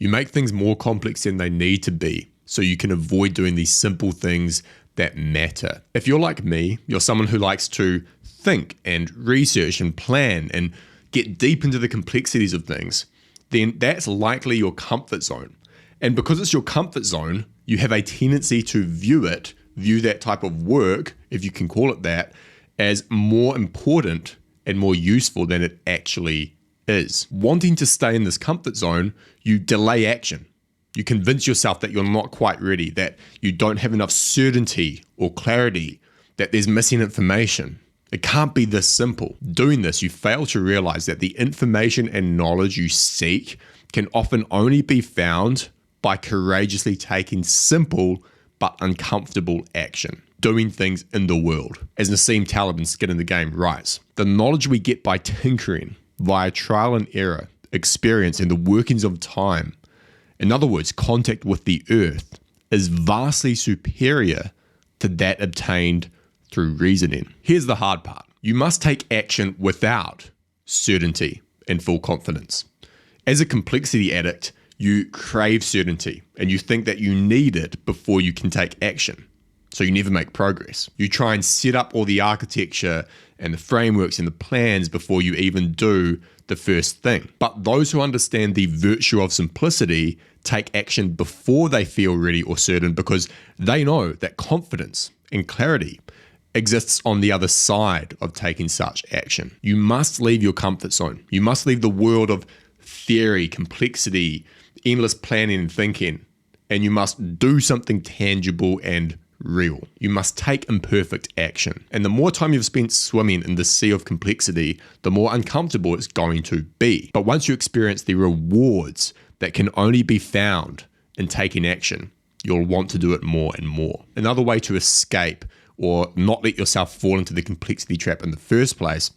You make things more complex than they need to be so you can avoid doing these simple things that matter. If you're like me, you're someone who likes to think and research and plan and get deep into the complexities of things, then that's likely your comfort zone. And because it's your comfort zone, you have a tendency to view that type of work, if you can call it that, as more important and more useful than it actually is. Wanting to stay in this comfort zone, you delay action. You convince yourself that you're not quite ready, that you don't have enough certainty or clarity, that there's missing information. It can't be this simple. Doing this, you fail to realize that the information and knowledge you seek can often only be found by courageously taking simple but uncomfortable action, doing things in the world. As Nassim Taleb in Skin in the Game writes, the knowledge we get by tinkering via trial and error, experience, and the workings of time, in other words, contact with the earth, is vastly superior to that obtained through reasoning. Here's the hard part. You must take action without certainty and full confidence. As a complexity addict, you crave certainty and you think that you need it before you can take action. So you never make progress. You try and set up all the architecture and the frameworks and the plans before you even do the first thing. But those who understand the virtue of simplicity take action before they feel ready or certain, because they know that confidence and clarity exists on the other side of taking such action. You must leave your comfort zone. You must leave the world of theory, complexity, endless planning and thinking, and you must do something tangible and real. You must take imperfect action. And the more time you've spent swimming in the sea of complexity, the more uncomfortable it's going to be. But once you experience the rewards that can only be found in taking action, you'll want to do it more and more. Another way to escape or not let yourself fall into the complexity trap in the first place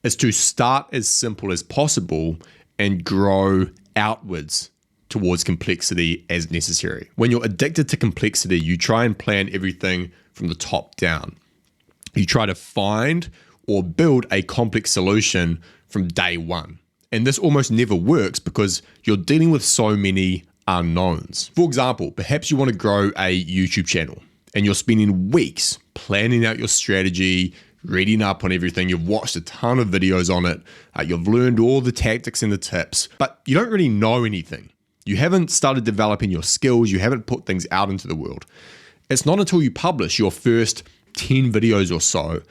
is to start as simple as possible and grow outwards towards complexity as necessary. When you're addicted to complexity, you try and plan everything from the top down. You try to find or build a complex solution from day one. And this almost never works because you're dealing with so many unknowns. For example, perhaps you want to grow a YouTube channel and you're spending weeks planning out your strategy, reading up on everything. You've watched a ton of videos on it. You've learned all the tactics and the tips, but you don't really know anything. You haven't started developing your skills. You haven't put things out into the world. It's not until you publish your first 10 videos or so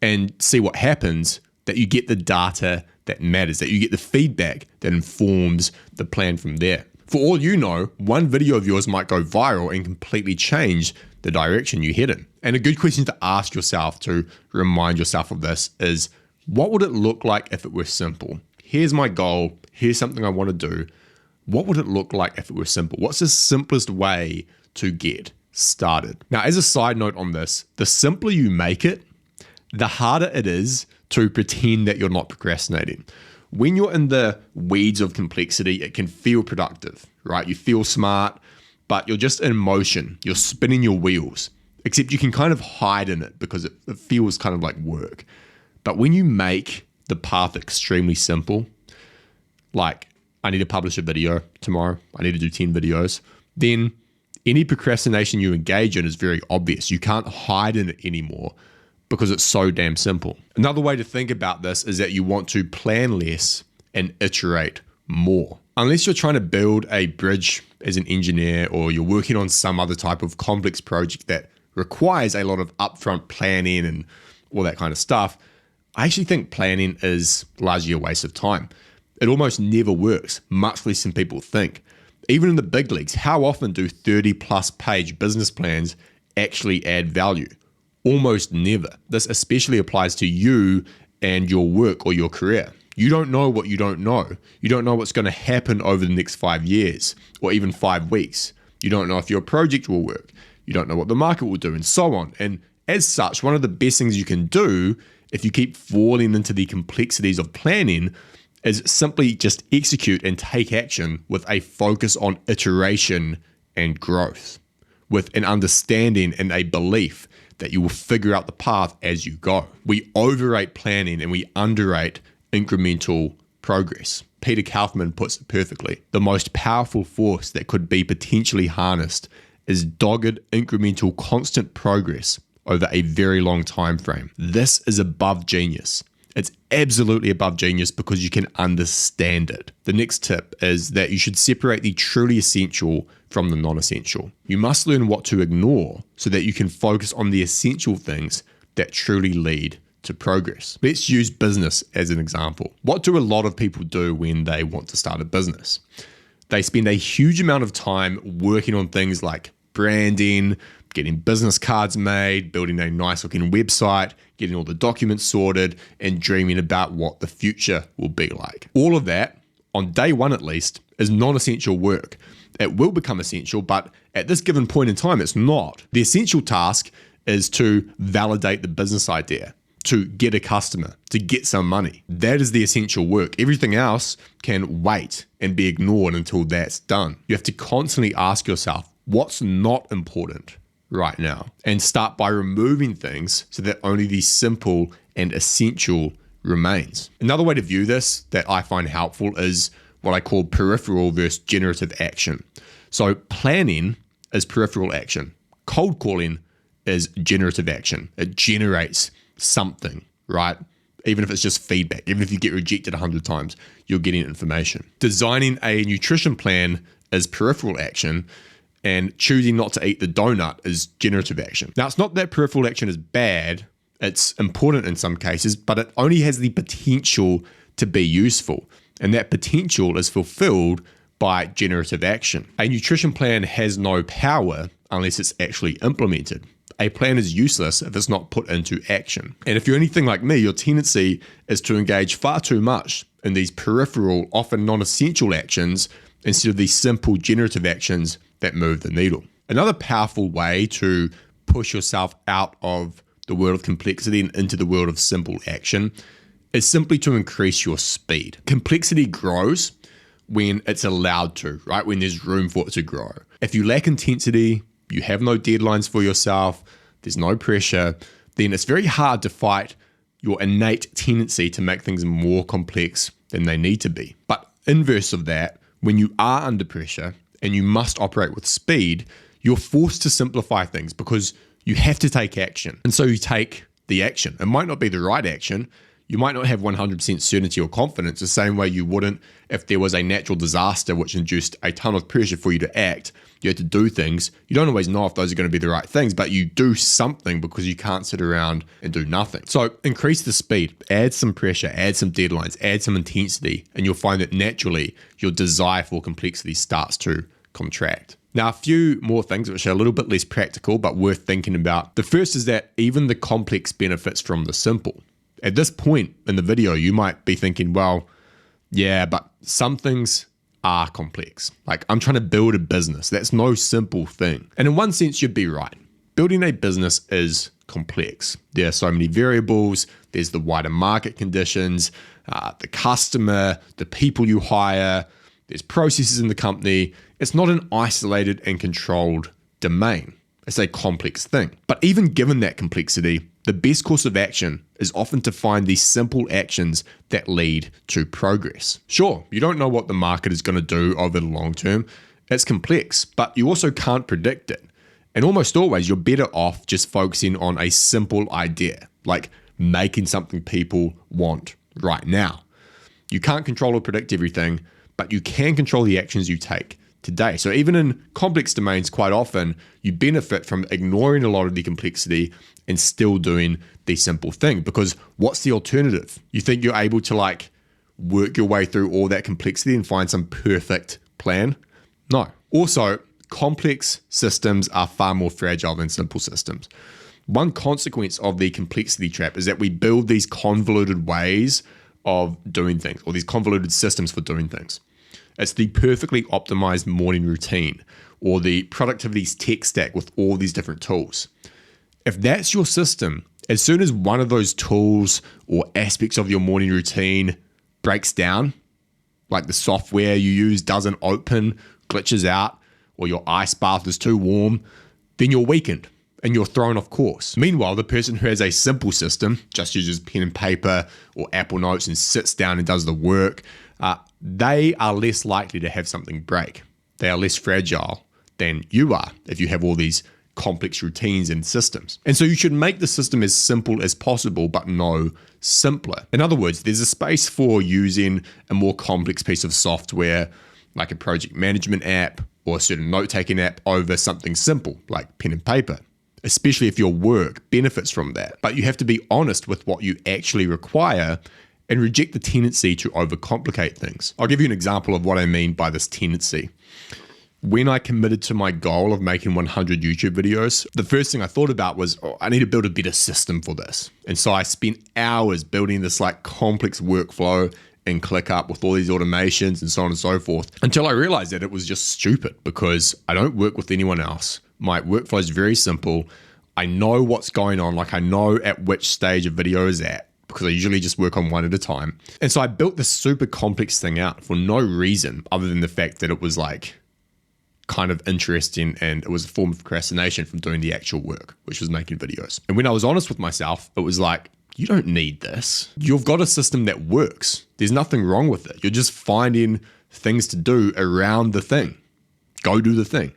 and see what happens that you get the data that matters, that you get the feedback that informs the plan from there. For all you know, one video of yours might go viral and completely change the direction you head in. And a good question to ask yourself to remind yourself of this is, what would it look like if it were simple? Here's my goal. Here's something I want to do. What would it look like if it were simple? What's the simplest way to get started? Now, as a side note on this, the simpler you make it, the harder it is to pretend that you're not procrastinating. When you're in the weeds of complexity, it can feel productive, right? You feel smart, but you're just in motion. You're spinning your wheels, except you can kind of hide in it because it feels kind of like work. But when you make the path extremely simple, like I need to publish a video tomorrow, I need to do 10 videos, then any procrastination you engage in is very obvious. You can't hide in it anymore because it's so damn simple. Another way to think about this is that you want to plan less and iterate more. Unless you're trying to build a bridge as an engineer or you're working on some other type of complex project that requires a lot of upfront planning and all that kind of stuff, I actually think planning is largely a waste of time. It almost never works, much less than people think. Even in the big leagues, how often do 30+ page business plans actually add value? Almost never. This especially applies to you and your work or your career. You don't know what you don't know. You don't know what's going to happen over the next 5 years or even 5 weeks. You don't know if your project will work. You don't know what the market will do and so on. And as such, one of the best things you can do if you keep falling into the complexities of planning is simply just execute and take action with a focus on iteration and growth, with an understanding and a belief that you will figure out the path as you go. We overrate planning and we underrate incremental progress. Peter Kaufman puts it perfectly, the most powerful force that could be potentially harnessed is dogged, incremental, constant progress over a very long time frame. This is above genius. It's absolutely above genius because you can understand it. The next tip is that you should separate the truly essential from the non-essential. You must learn what to ignore so that you can focus on the essential things that truly lead to progress. Let's use business as an example. What do a lot of people do when they want to start a business? They spend a huge amount of time working on things like branding, getting business cards made, building a nice looking website, getting all the documents sorted, and dreaming about what the future will be like. All of that, on day one at least, is non-essential work. It will become essential, but at this given point in time, it's not. The essential task is to validate the business idea, to get a customer, to get some money. That is the essential work. Everything else can wait and be ignored until that's done. You have to constantly ask yourself, what's not important right now? And start by removing things so that only the simple and essential remains. Another way to view this that I find helpful is what I call peripheral versus generative action. So planning is peripheral action. Cold calling is generative action. It generates something, right? Even if it's just feedback, even if you get rejected 100 times, you're getting information. Designing a nutrition plan is peripheral action, and choosing not to eat the donut is generative action. Now, it's not that peripheral action is bad. It's important in some cases, but it only has the potential to be useful. And that potential is fulfilled by generative action. A nutrition plan has no power unless it's actually implemented. A plan is useless if it's not put into action. And if you're anything like me, your tendency is to engage far too much in these peripheral, often non-essential actions instead of these simple generative actions that move the needle. Another powerful way to push yourself out of the world of complexity and into the world of simple action is simply to increase your speed. Complexity grows when it's allowed to, right? When there's room for it to grow. If you lack intensity, you have no deadlines for yourself, there's no pressure, then it's very hard to fight your innate tendency to make things more complex than they need to be. But inverse of that, when you are under pressure and you must operate with speed, you're forced to simplify things because you have to take action. And so you take the action. It might not be the right action. You might not have 100% certainty or confidence the same way you wouldn't if there was a natural disaster which induced a ton of pressure for you to act. You had to do things. You don't always know if those are going to be the right things, but you do something because you can't sit around and do nothing. So increase the speed, add some pressure, add some deadlines, add some intensity, and you'll find that naturally your desire for complexity starts to contract. Now, a few more things which are a little bit less practical but worth thinking about. The first is that even the complex benefits from the simple. At this point in the video, you might be thinking, well, yeah, but some things are complex. Like, I'm trying to build a business. That's no simple thing. And in one sense, you'd be right. Building a business is complex. There are so many variables. There's the wider market conditions, the customer, the people you hire. There's processes in the company. It's not an isolated and controlled domain. It's a complex thing. But even given that complexity, the best course of action is often to find these simple actions that lead to progress. Sure, you don't know what the market is going to do over the long term. It's complex, but you also can't predict it. And almost always, you're better off just focusing on a simple idea, like making something people want right now. You can't control or predict everything, but you can control the actions you take today. So even in complex domains, quite often you benefit from ignoring a lot of the complexity and still doing the simple thing, because what's the alternative? You think you're able to work your way through all that complexity and find some perfect plan? No. Also, complex systems are far more fragile than simple systems. One consequence of the complexity trap is that we build these convoluted ways of doing things, or these convoluted systems for doing things. It's the perfectly optimized morning routine or the productivity tech stack with all these different tools. If that's your system, as soon as one of those tools or aspects of your morning routine breaks down, like the software you use doesn't open, glitches out, or your ice bath is too warm, then you're weakened and you're thrown off course. Meanwhile, the person who has a simple system, just uses pen and paper or Apple Notes and sits down and does the work, they are less likely to have something break. They are less fragile than you are if you have all these complex routines and systems. And so you should make the system as simple as possible, but no simpler. In other words, there's a space for using a more complex piece of software, like a project management app or a certain note-taking app, over something simple like pen and paper, especially if your work benefits from that. But you have to be honest with what you actually require and reject the tendency to overcomplicate things. I'll give you an example of what I mean by this tendency. When I committed to my goal of making 100 YouTube videos, the first thing I thought about was, I need to build a better system for this. And so I spent hours building this like complex workflow in ClickUp with all these automations and so on and so forth, until I realized that it was just stupid because I don't work with anyone else. My workflow is very simple. I know what's going on. Like I know at which stage a video is at, because I usually just work on one at a time. And so I built this super complex thing out for no reason other than the fact that it was like kind of interesting and it was a form of procrastination from doing the actual work, which was making videos. And when I was honest with myself, it was like, you don't need this. You've got a system that works. There's nothing wrong with it. You're just finding things to do around the thing. Go do the thing.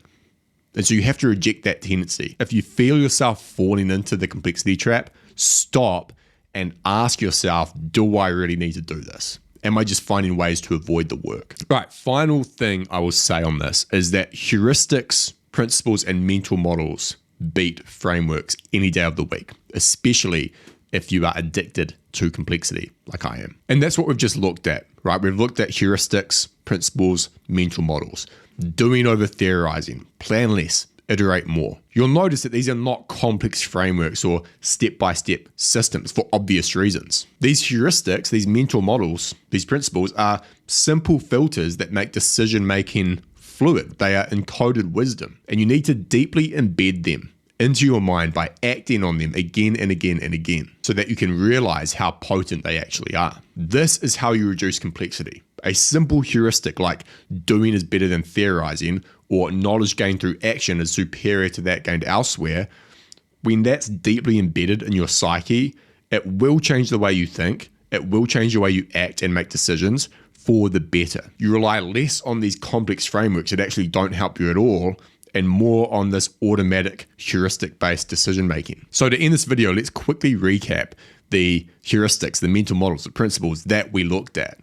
And so you have to reject that tendency. If you feel yourself falling into the complexity trap, stop and ask yourself, do I really need to do this? Am I just finding ways to avoid the work? Right, final thing I will say on this is that heuristics, principles, and mental models beat frameworks any day of the week, especially if you are addicted to complexity like I am. And that's what we've just looked at, right? We've looked at heuristics, principles, mental models, doing over theorizing, plan less, iterate more. You'll notice that these are not complex frameworks or step-by-step systems for obvious reasons. These heuristics, these mental models, these principles are simple filters that make decision-making fluid. They are encoded wisdom, and you need to deeply embed them into your mind by acting on them again and again and again so that you can realize how potent they actually are. This is how you reduce complexity. A simple heuristic like doing is better than theorizing or knowledge gained through action is superior to that gained elsewhere, when that's deeply embedded in your psyche, it will change the way you think, it will change the way you act and make decisions for the better. You rely less on these complex frameworks that actually don't help you at all, and more on this automatic heuristic-based decision-making. So to end this video, let's quickly recap the heuristics, the mental models, the principles that we looked at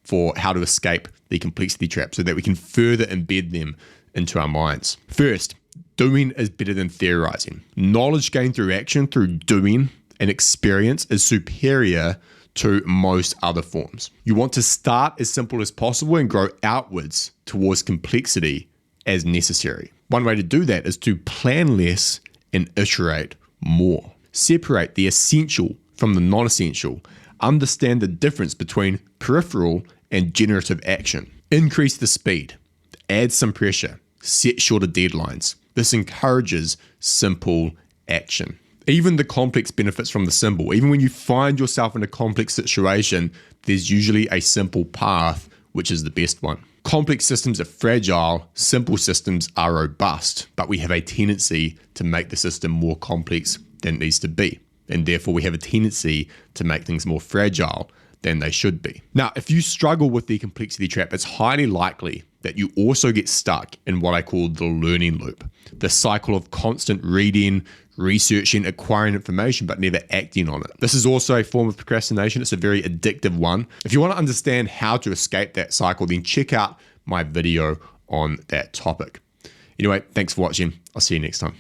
for how to escape the complexity trap so that we can further embed them into our minds. First, doing is better than theorizing. Knowledge gained through action, through doing and experience is superior to most other forms. You want to start as simple as possible and grow outwards towards complexity as necessary. One way to do that is to plan less and iterate more. Separate the essential from the non-essential. Understand the difference between peripheral and generative action. Increase the speed. Add some pressure. Set shorter deadlines. This encourages simple action. Even the complex benefits from the simple. Even when you find yourself in a complex situation, there's usually a simple path, which is the best one. Complex systems are fragile, simple systems are robust, but we have a tendency to make the system more complex than it needs to be. And therefore we have a tendency to make things more fragile than they should be. Now, if you struggle with the complexity trap, it's highly likely that you also get stuck in what I call the learning loop, the cycle of constant reading, researching, acquiring information, but never acting on it. This is also a form of procrastination. It's a very addictive one. If you want to understand how to escape that cycle, then check out my video on that topic. Anyway, thanks for watching. I'll see you next time.